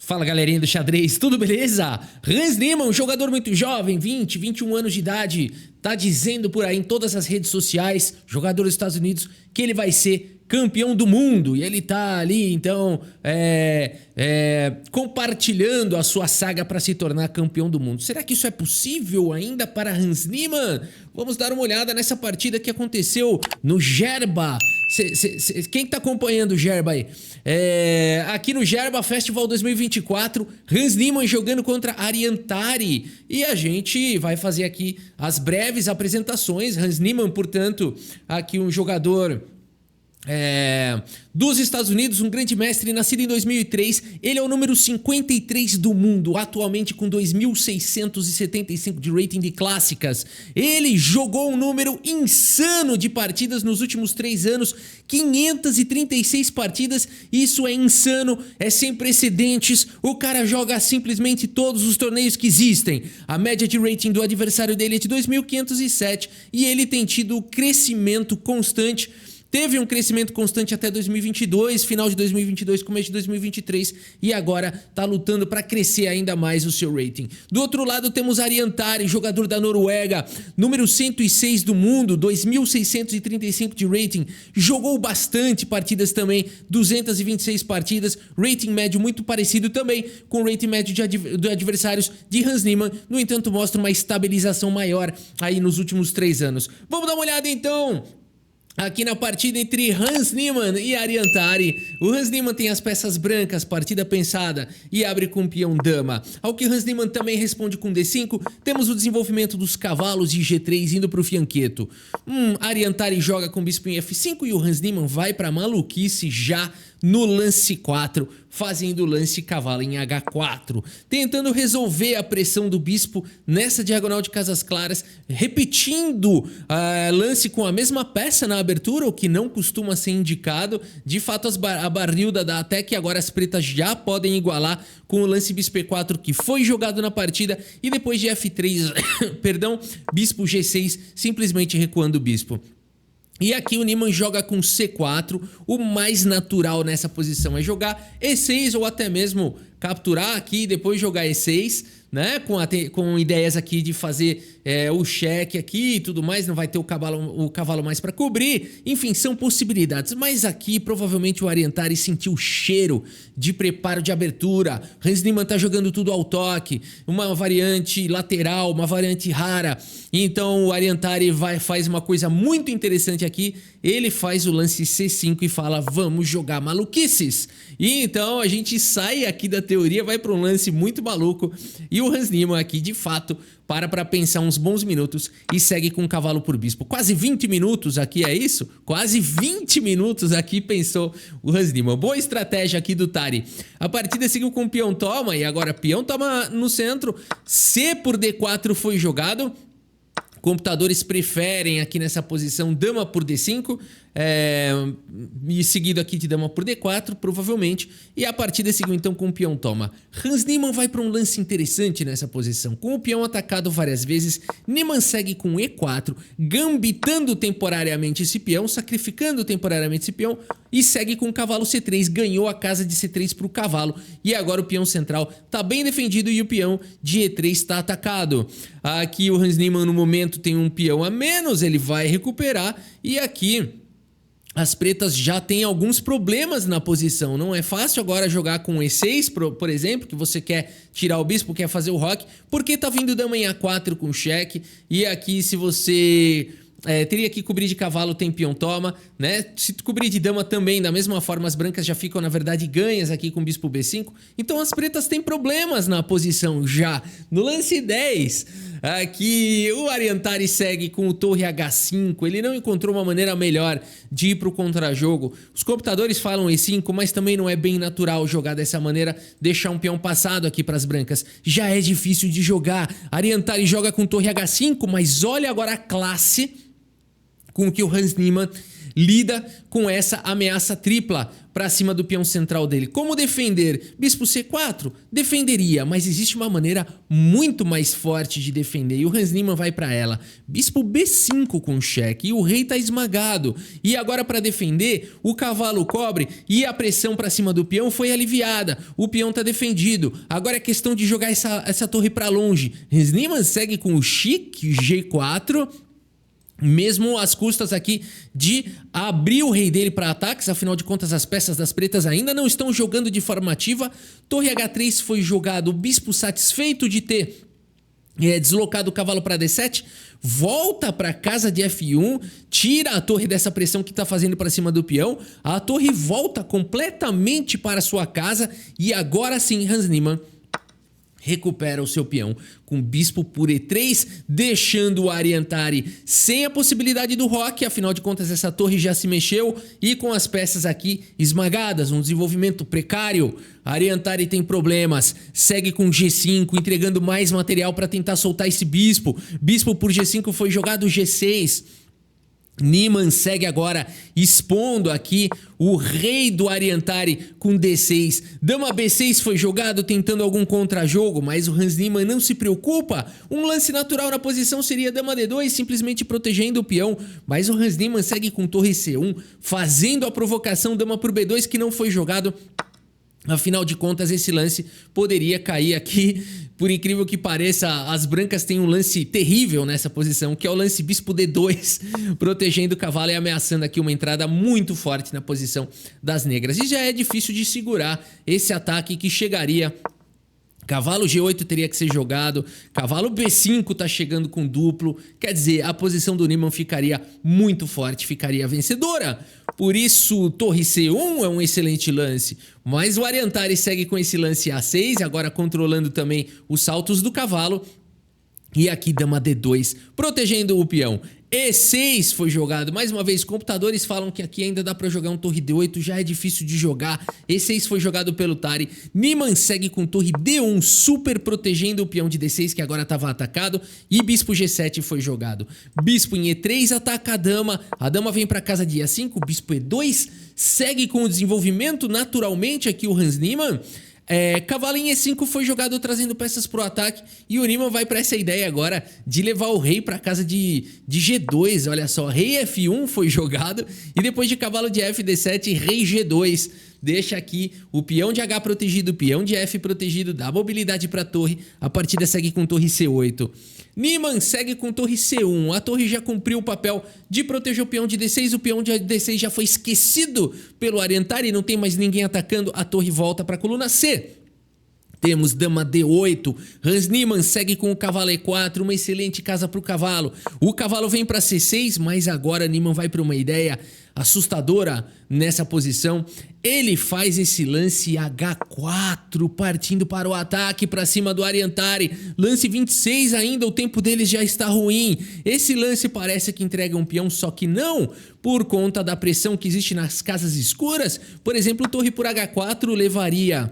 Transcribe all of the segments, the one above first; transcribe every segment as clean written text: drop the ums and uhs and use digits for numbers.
Fala galerinha do xadrez, tudo beleza? Hans Niemann, um jogador muito jovem, 20, 21 anos de idade, tá dizendo por aí em todas as redes sociais, jogador dos Estados Unidos, que ele vai ser campeão do mundo. E ele tá ali, então, compartilhando a sua saga para se tornar campeão do mundo. Será que isso é possível ainda para Hans Niemann? Vamos dar uma olhada nessa partida que aconteceu no Gerba. Quem tá acompanhando o Gerba aí? Aqui no Gerba Festival 2024, Hans Niemann jogando contra Ariantari. E a gente vai fazer aqui as breves apresentações. Hans Niemann, portanto, aqui um jogador dos Estados Unidos, um grande mestre, nascido em 2003. Ele é o número 53 do mundo, atualmente com 2.675 de rating de clássicas. Ele jogou um número insano de partidas nos últimos 3 anos, 536 partidas. Isso é insano, é sem precedentes. O cara joga simplesmente todos os torneios que existem. A média de rating do adversário dele é de 2.507 e ele tem tido crescimento constante. Teve um crescimento constante até 2022, final de 2022, começo de 2023, e agora tá lutando para crescer ainda mais o seu rating. Do outro lado temos Ariantari, jogador da Noruega, número 106 do mundo, 2.635 de rating, jogou bastante partidas também, 226 partidas, rating médio muito parecido também com o rating médio de adversários de Hans Niemann, no entanto mostra uma estabilização maior aí nos últimos 3 anos. Vamos dar uma olhada então aqui na partida entre Hans Niemann e Ariantari. O Hans Niemann tem as peças brancas, partida pensada, e abre com peão dama. Ao que Hans Niemann também responde com D5, temos o desenvolvimento dos cavalos e G3 indo para o fianqueto. Ariantari joga com bispo em F5 e o Hans Niemann vai para maluquice já no lance 4, fazendo o lance cavalo em H4, tentando resolver a pressão do bispo nessa diagonal de casas claras, repetindo lance com a mesma peça na abertura, o que não costuma ser indicado. De fato, a barrilda dá até que agora as pretas já podem igualar com o lance bispo E4 que foi jogado na partida, e depois de F3, perdão, bispo G6, simplesmente recuando o bispo. E aqui o Niemann joga com C4, o mais natural nessa posição é jogar E6 ou até mesmo capturar aqui e depois jogar E6, né? Com ideias aqui de fazer o cheque aqui e tudo mais, não vai ter o cavalo mais para cobrir. Enfim, são possibilidades, mas aqui provavelmente o Ariantari sentiu o cheiro de preparo de abertura. Hans Niemann tá jogando tudo ao toque, uma variante lateral, uma variante rara. Então o Ariantari faz uma coisa muito interessante aqui, ele faz o lance C5 e fala: vamos jogar maluquices. E então a gente sai aqui da teoria, vai para um lance muito maluco, e o Hans Niemann aqui de fato para pensar uns bons minutos e segue com o cavalo por bispo. Quase 20 minutos aqui, é isso? Quase 20 minutos aqui pensou o Hans Niemann. Boa estratégia aqui do Tari. A partida seguiu com peão toma, e agora peão toma no centro. C por D4 foi jogado. Computadores preferem aqui nessa posição dama por D5, e seguido aqui de dama por D4, provavelmente. E a partida seguiu então com o peão toma. Hans Niemann vai para um lance interessante nessa posição. Com o peão atacado várias vezes, Niemann segue com E4, gambitando temporariamente esse peão, sacrificando temporariamente esse peão, e segue com o cavalo C3, ganhou a casa de C3 para o cavalo. E agora o peão central está bem defendido e o peão de E3 está atacado. Aqui o Hans Niemann no momento tem um peão a menos, ele vai recuperar, e aqui as pretas já têm alguns problemas na posição. Não é fácil agora jogar com E6, por exemplo, que você quer tirar o bispo, quer fazer o roque, porque tá vindo dama em A4 com cheque, e aqui se você teria que cobrir de cavalo, tem peão toma, né? Se cobrir de dama também, da mesma forma, as brancas já ficam, na verdade, ganhas aqui com bispo B5. Então as pretas têm problemas na posição já. No lance 10, aqui o Ariantari segue com o torre H5. Ele não encontrou uma maneira melhor de ir para o contrajogo. Os computadores falam E5, mas também não é bem natural jogar dessa maneira, deixar um peão passado aqui para as brancas. Já é difícil de jogar. Ariantari joga com torre H5, mas olha agora a classe com que o Hans Niemann lida com essa ameaça tripla para cima do peão central dele. Como defender? Bispo C4? Defenderia, mas existe uma maneira muito mais forte de defender e o Hans Niemann vai para ela. Bispo B5 com cheque e o rei tá esmagado. E agora para defender, o cavalo cobre e a pressão para cima do peão foi aliviada. O peão tá defendido. Agora é questão de jogar essa torre para longe. Hans Niemann segue com o chique G4. Mesmo às custas aqui de abrir o rei dele para ataques, afinal de contas as peças das pretas ainda não estão jogando de forma ativa. Torre H3 foi jogado, o bispo satisfeito de ter deslocado o cavalo para D7, volta para casa de F1, tira a torre dessa pressão que está fazendo para cima do peão, a torre volta completamente para sua casa e agora sim Hans Niemann recupera o seu peão com bispo por E3, deixando o Ariantari sem a possibilidade do roque, afinal de contas essa torre já se mexeu e com as peças aqui esmagadas, um desenvolvimento precário. Ariantari tem problemas, segue com G5, entregando mais material para tentar soltar esse bispo. Bispo por G5 foi jogado G6. Niemann segue agora expondo aqui o rei do Ariantari com D6. Dama B6 foi jogado tentando algum contrajogo, mas o Hans Niemann não se preocupa. Um lance natural na posição seria Dama D2, simplesmente protegendo o peão. Mas o Hans Niemann segue com Torre C1, fazendo a provocação Dama por B2 que não foi jogado. Afinal de contas, esse lance poderia cair aqui. Por incrível que pareça, as brancas têm um lance terrível nessa posição, que é o lance bispo D2, protegendo o cavalo e ameaçando aqui uma entrada muito forte na posição das negras. E já é difícil de segurar esse ataque que chegaria. Cavalo G8 teria que ser jogado, cavalo B5 tá chegando com duplo, quer dizer, a posição do Niemann ficaria muito forte, ficaria vencedora. Por isso, torre C1 é um excelente lance, mas o Ariantari segue com esse lance A6, agora controlando também os saltos do cavalo. E aqui dama D2, protegendo o peão. E6 foi jogado. Mais uma vez, computadores falam que aqui ainda dá pra jogar um torre D8, já é difícil de jogar. E6 foi jogado pelo Tari. Niemann segue com torre D1, super protegendo o peão de D6, que agora estava atacado. E bispo G7 foi jogado. Bispo em E3 ataca a dama. A dama vem pra casa de E5, bispo E2 segue com o desenvolvimento naturalmente aqui o Hans Niemann. Cavalo em E5 foi jogado trazendo peças pro ataque e o Niemann vai para essa ideia agora de levar o rei para casa de G2, olha só, rei F1 foi jogado e depois de cavalo de F D7, rei G2, deixa aqui o peão de H protegido, o peão de F protegido, dá mobilidade para a torre, a partida segue com torre C8. Niemann segue com torre C1, a torre já cumpriu o papel de proteger o peão de D6, o peão de D6 já foi esquecido pelo Ariantari, não tem mais ninguém atacando, a torre volta para a coluna C. Temos dama D8, Hans Niemann segue com o cavalo E4, uma excelente casa para o cavalo. O cavalo vem para C6, mas agora Niemann vai para uma ideia assustadora nessa posição. Ele faz esse lance H4, partindo para o ataque para cima do Ariantari. Lance 26 ainda, o tempo deles já está ruim. Esse lance parece que entrega um peão, só que não, por conta da pressão que existe nas casas escuras. Por exemplo, torre por H4 levaria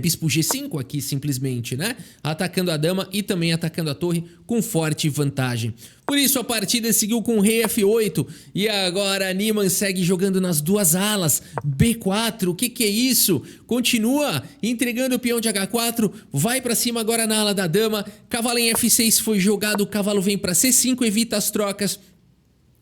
bispo G5 aqui simplesmente, né? Atacando a dama e também atacando a torre com forte vantagem. Por isso a partida seguiu com rei F8 e agora Niemann segue jogando nas duas alas. B4, o que é isso? Continua entregando o peão de H4, vai pra cima agora na ala da dama. Cavalo em F6 foi jogado, o cavalo vem pra C5, evita as trocas.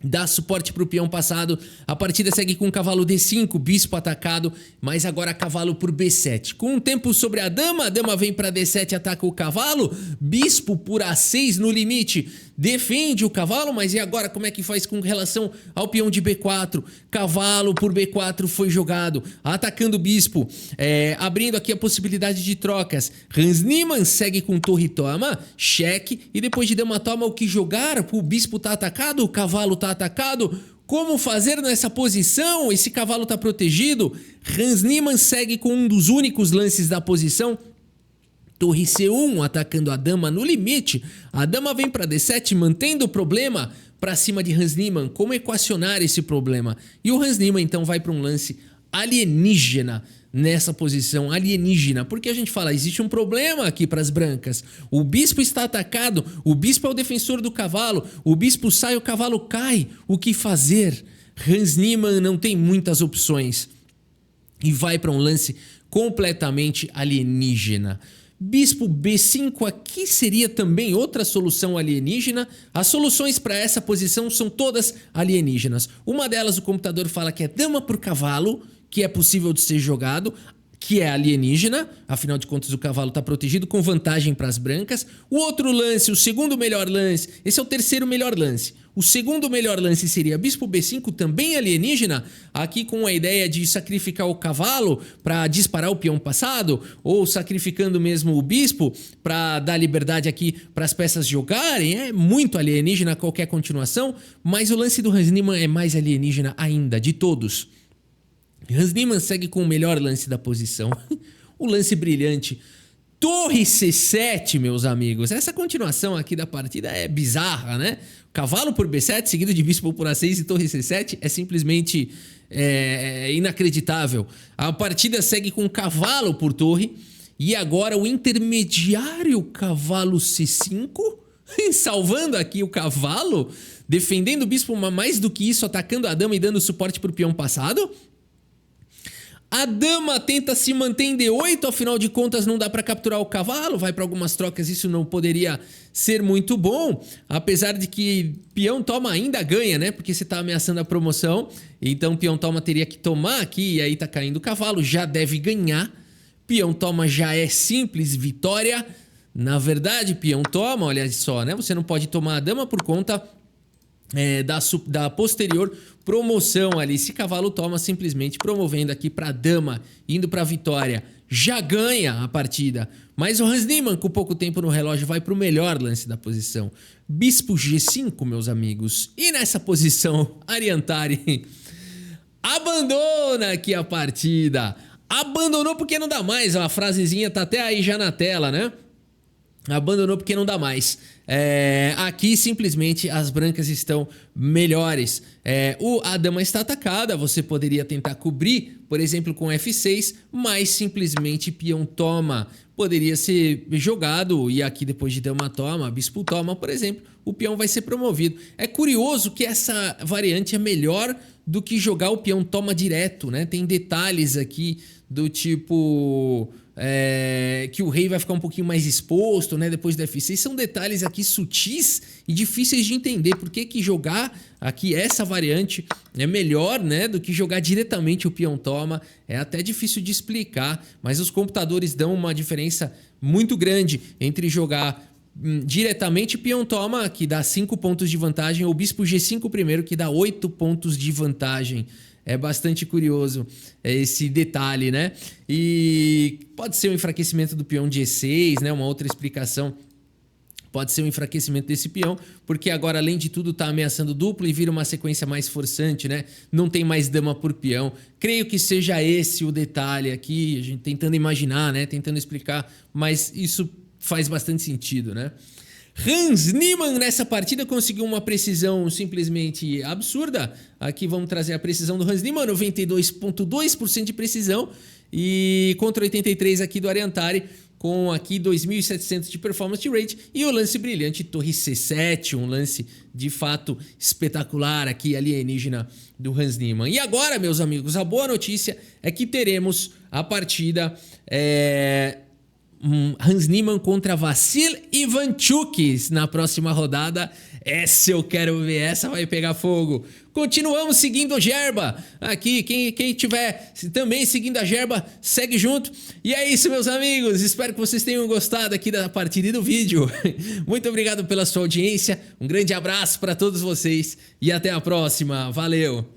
Dá suporte para o peão passado, a partida segue com cavalo D5, bispo atacado, mas agora cavalo por B7. Com um tempo sobre a dama vem para D7, ataca o cavalo, bispo por A6 no limite, defende o cavalo, mas e agora como é que faz com relação ao peão de B4? Cavalo por B4 foi jogado, atacando o bispo, abrindo aqui a possibilidade de trocas. Hans Niemann segue com torre toma, cheque, e depois de dama toma o que jogar? O bispo tá atacado, o cavalo tá atacado, como fazer nessa posição? Esse cavalo está protegido. Hans Niemann segue com um dos únicos lances da posição. Torre C1 atacando a dama no limite. A dama vem para D7 mantendo o problema para cima de Hans Niemann. Como equacionar esse problema? E o Hans Niemann então vai para um lance alienígena nessa posição, alienígena, porque a gente fala, existe um problema aqui para as brancas, o bispo está atacado, o bispo é o defensor do cavalo, o bispo sai, o cavalo cai, o que fazer? Hans Niemann não tem muitas opções e vai para um lance completamente alienígena. Bispo B5 aqui seria também outra solução alienígena. As soluções para essa posição são todas alienígenas. Uma delas o computador fala que é dama por cavalo, que é possível de ser jogado, que é alienígena, afinal de contas o cavalo está protegido com vantagem para as brancas. O outro lance, o segundo melhor lance, esse é o terceiro melhor lance. O segundo melhor lance seria bispo B5, também alienígena, aqui com a ideia de sacrificar o cavalo para disparar o peão passado, ou sacrificando mesmo o bispo para dar liberdade aqui para as peças jogarem. É muito alienígena qualquer continuação, mas o lance do Hans Niemann é mais alienígena ainda, de todos. Hans Niemann segue com o melhor lance da posição, o lance brilhante. Torre C7, meus amigos. Essa continuação aqui da partida é bizarra, né? Cavalo por B7, seguido de bispo por A6 e torre C7 é simplesmente inacreditável. A partida segue com cavalo por torre e agora o intermediário cavalo C5, salvando aqui o cavalo, defendendo o bispo, mas mais do que isso, atacando a dama e dando suporte para o peão passado. A dama tenta se manter em D8, afinal de contas não dá para capturar o cavalo, vai para algumas trocas, isso não poderia ser muito bom, apesar de que peão toma ainda ganha, né? Porque você tá ameaçando a promoção, então peão toma teria que tomar aqui e aí tá caindo o cavalo, já deve ganhar. Peão toma já é simples, vitória. Na verdade, peão toma, olha só, né? Você não pode tomar a dama por conta da posterior promoção ali. Se cavalo toma, simplesmente promovendo aqui para dama, indo para vitória, já ganha a partida. Mas o Hans Niemann, com pouco tempo no relógio, vai para o melhor lance da posição. Bispo G5, meus amigos. E nessa posição, Ariantari abandona aqui a partida. Abandonou porque não dá mais. A frasezinha tá até aí já na tela, né? Abandonou porque não dá mais. Aqui simplesmente as brancas estão melhores. A dama está atacada, você poderia tentar cobrir, por exemplo, com F6, mas simplesmente peão toma. Poderia ser jogado e aqui depois de dama toma, bispo toma, por exemplo, o peão vai ser promovido. É curioso que essa variante é melhor do que jogar o peão toma direto, né? Tem detalhes aqui do tipo... que o rei vai ficar um pouquinho mais exposto, né, depois do F6. São detalhes aqui sutis e difíceis de entender. Por que jogar aqui essa variante é melhor, né, do que jogar diretamente o peão toma? É até difícil de explicar, mas os computadores dão uma diferença muito grande entre jogar diretamente peão toma, que dá 5 pontos de vantagem, ou bispo G5 primeiro, que dá 8 pontos de vantagem. É bastante curioso esse detalhe, né? E pode ser um enfraquecimento do peão de E6, né? Uma outra explicação pode ser um enfraquecimento desse peão, porque agora, além de tudo, tá ameaçando duplo e vira uma sequência mais forçante, né? Não tem mais dama por peão. Creio que seja esse o detalhe aqui, a gente tentando imaginar, né? Tentando explicar, mas isso faz bastante sentido, né? Hans Niemann nessa partida conseguiu uma precisão simplesmente absurda. Aqui vamos trazer a precisão do Hans Niemann, 92,2% de precisão, e contra 83 aqui do Ariantari, com aqui 2.700 de performance rate, e o lance brilhante torre C7, um lance de fato espetacular aqui, alienígena do Hans Niemann. E agora, meus amigos, a boa notícia é que teremos a partida Hans Niemann contra Vassil Ivanchuk na próxima rodada. Essa eu quero ver, essa vai pegar fogo. Continuamos seguindo o Gerba. Aqui, quem tiver também seguindo a Gerba, segue junto. E é isso, meus amigos. Espero que vocês tenham gostado aqui da partida e do vídeo. Muito obrigado pela sua audiência. Um grande abraço para todos vocês e até a próxima. Valeu!